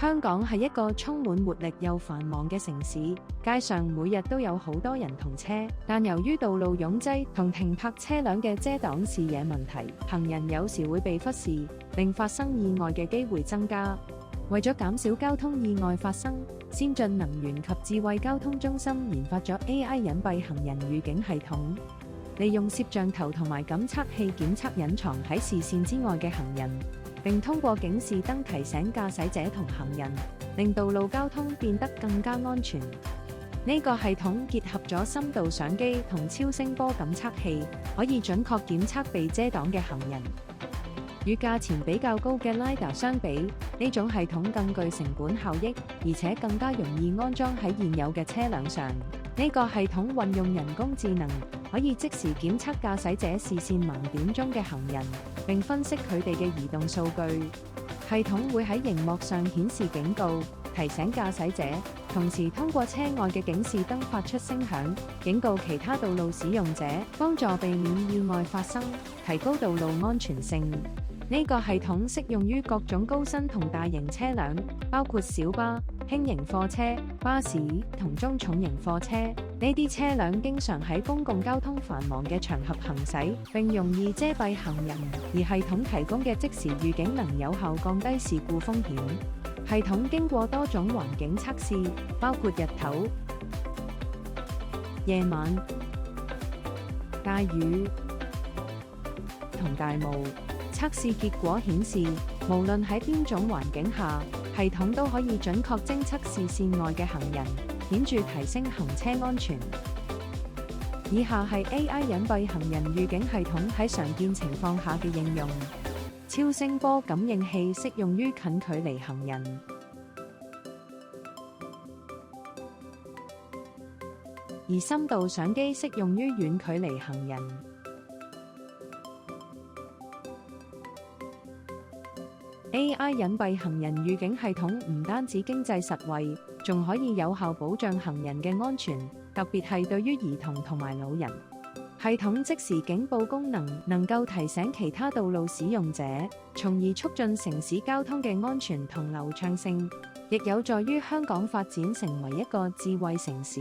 香港係一個充滿活力又繁忙嘅城市，街上每日都有好多人同車，但由於道路擁擠同停泊車輛嘅遮擋視野問題，行人有時會被忽視，令發生意外嘅機會增加。為咗減少交通意外發生，先進能源及智慧交通中心研發咗 AI 隱蔽行人預警系統，利用攝像頭同埋感測器檢測隱藏喺視線之外嘅行人，並通過警示燈提醒駕駛者同行人，令道路交通變得更加安全。呢個系統結合咗深度相機同超聲波感測器，可以準確檢測被遮擋嘅行人。與價錢比較高嘅 LiDAR 相比，呢種系統更具成本效益，而且更加容易安裝喺現有嘅車輛上。呢個系統運用人工智能，可以即時檢測駕駛者視線盲點中嘅行人，並分析佢哋嘅移動數據。系統會喺熒幕上顯示警告，提醒駕駛者，同時通過車外嘅警示燈發出聲響，警告其他道路使用者，幫助避免意外發生，提高道路安全性。呢個系統適用於各種高身同大型車輛，包括小巴、輕型貨車、巴士同中重型貨車。呢啲車輛經常喺公共交通繁忙嘅場合行駛，並容易遮蔽行人，而系統提供嘅即時預警能有效降低事故風險。系統經過多種環境測試，包括日頭、夜晚、大雨同大霧。測試結果顯示，無論喺邊種環境下，系統都可以準確偵測視線外嘅行人，顯著提升行車安全。以下係 AI 隱蔽行人預警系統喺常見情況下嘅應用。超聲波感應器適用於近距離行人，而深度相機適用於遠距離行人。AI 隱蔽行人預警系統唔單止經濟實惠，仲可以有效保障行人嘅安全，特別係對於兒童同埋老人。系統即時警報功能能夠提醒其他道路使用者，從而促進城市交通嘅安全同流暢性，亦有助於香港發展成為一個智慧城市。